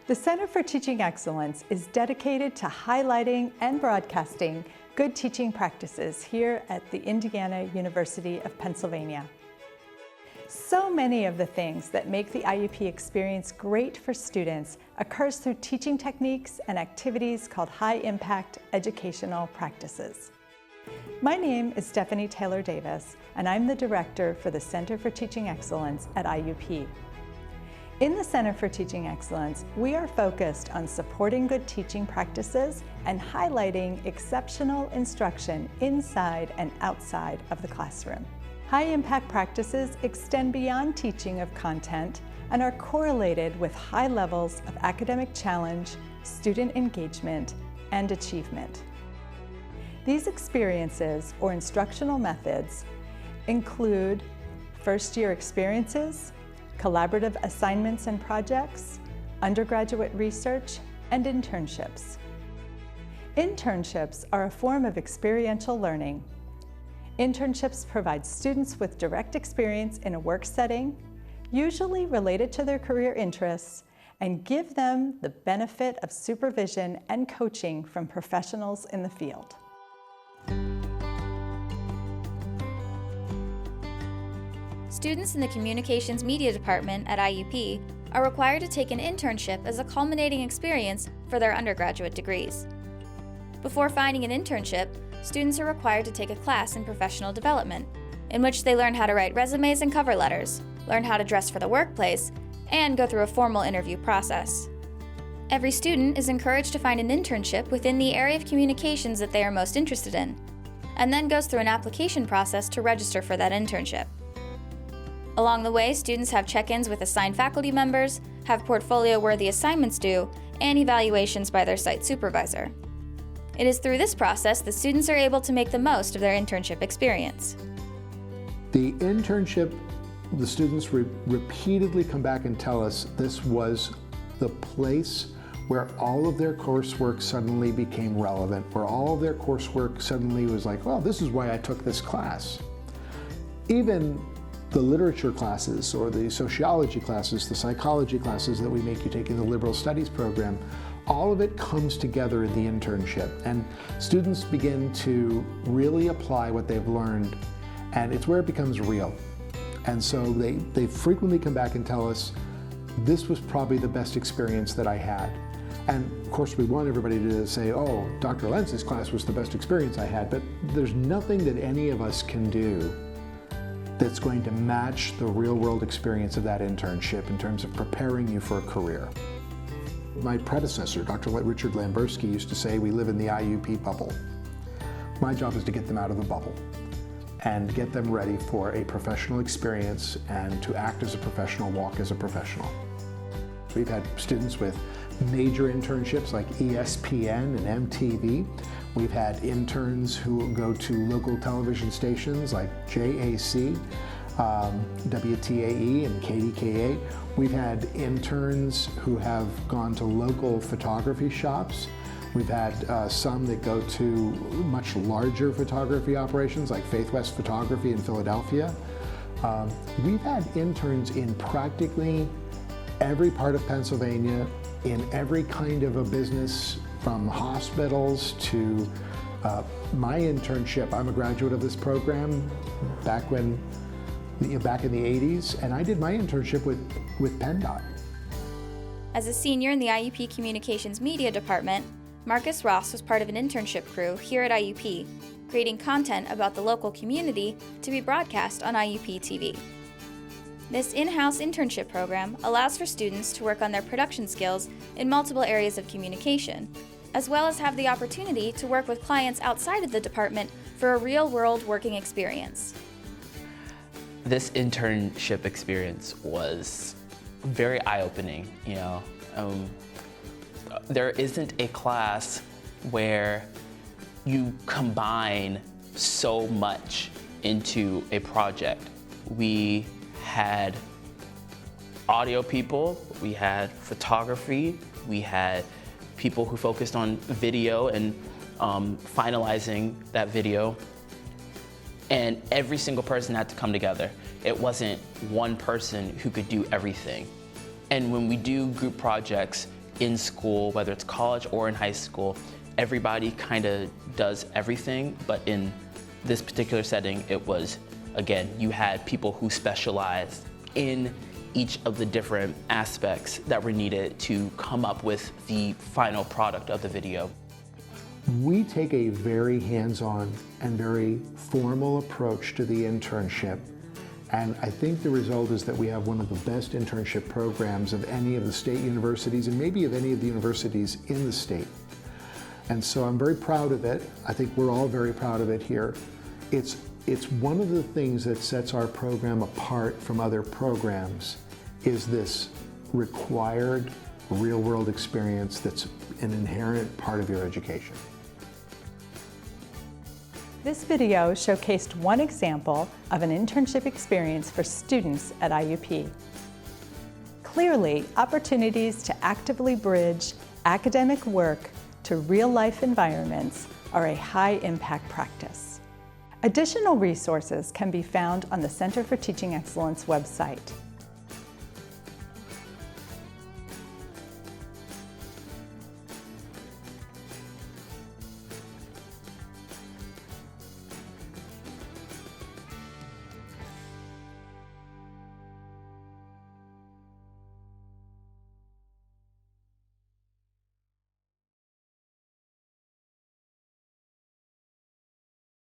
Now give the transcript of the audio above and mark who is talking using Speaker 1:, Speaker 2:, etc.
Speaker 1: The Center for Teaching Excellence is dedicated to highlighting and broadcasting good teaching practices here at the Indiana University of Pennsylvania. So many of the things that make the IUP experience great for students occurs through teaching techniques and activities called high-impact educational practices. My name is Stephanie Taylor Davis, and I'm the Director for the Center for Teaching Excellence at IUP. In the Center for Teaching Excellence, we are focused on supporting good teaching practices and highlighting exceptional instruction inside and outside of the classroom. High-impact practices extend beyond teaching of content and are correlated with high levels of academic challenge, student engagement, and achievement. These experiences or instructional methods include first-year experiences, collaborative assignments and projects, undergraduate research, and internships. Internships are a form of experiential learning. Internships provide students with direct experience in a work setting, usually related to their career interests, and give them the benefit of supervision and coaching from professionals in the field.
Speaker 2: Students in the Communications Media Department at IUP are required to take an internship as a culminating experience for their undergraduate degrees. Before finding an internship, students are required to take a class in professional development, in which they learn how to write resumes and cover letters, learn how to dress for the workplace, and go through a formal interview process. Every student is encouraged to find an internship within the area of communications that they are most interested in, and then goes through an application process to register for that internship. Along the way, students have check-ins with assigned faculty members, have portfolio-worthy assignments due, and evaluations by their site supervisor. It is through this process that students are able to make the most of their internship experience.
Speaker 3: The internship, the students repeatedly come back and tell us this was the place where all of their coursework suddenly became relevant, where all of their coursework suddenly was like, well, this is why I took this class. Even the literature classes or the sociology classes, the psychology classes that we make you take in the liberal studies program, all of it comes together in the internship, and students begin to really apply what they've learned, and it's where it becomes real. And so they frequently come back and tell us, this was probably the best experience that I had. And of course we want everybody to say, oh, Dr. Lentz's class was the best experience I had, but there's nothing that any of us can do that's going to match the real-world experience of that internship in terms of preparing you for a career. My predecessor, Dr. Richard Lamberski, used to say we live in the IUP bubble. My job is to get them out of the bubble and get them ready for a professional experience and to act as a professional, walk as a professional. We've had students with major internships like ESPN and MTV. We've had interns who go to local television stations like JAC, WTAE and KDKA. We've had interns who have gone to local photography shops. We've had some that go to much larger photography operations like Faith West Photography in Philadelphia. We've had interns in practically every part of Pennsylvania, in every kind of a business, from hospitals to my internship. I'm a graduate of this program back in the 80s, and I did my internship with PennDOT.
Speaker 2: As a senior in the IUP Communications Media Department, Marcus Ross was part of an internship crew here at IUP, creating content about the local community to be broadcast on IUP TV. This in-house internship program allows for students to work on their production skills in multiple areas of communication, as well as have the opportunity to work with clients outside of the department for a real-world working experience.
Speaker 4: This internship experience was very eye-opening, there isn't a class where you combine so much into a project. We had audio people, we had photography, we had people who focused on video and finalizing that video. And every single person had to come together. It wasn't one person who could do everything. And when we do group projects, in school, whether it's college or in high school, everybody kind of does everything, but in this particular setting, it was, again, you had people who specialized in each of the different aspects that were needed to come up with the final product of the video.
Speaker 3: We take a very hands-on and very formal approach to the internship, and I think the result is that we have one of the best internship programs of any of the state universities, and maybe of any of the universities in the state. And so I'm very proud of it. I think we're all very proud of it here. It's one of the things that sets our program apart from other programs, is this required real-world experience that's an inherent part of your education.
Speaker 1: This video showcased one example of an internship experience for students at IUP. Clearly, opportunities to actively bridge academic work to real-life environments are a high-impact practice. Additional resources can be found on the Center for Teaching Excellence website.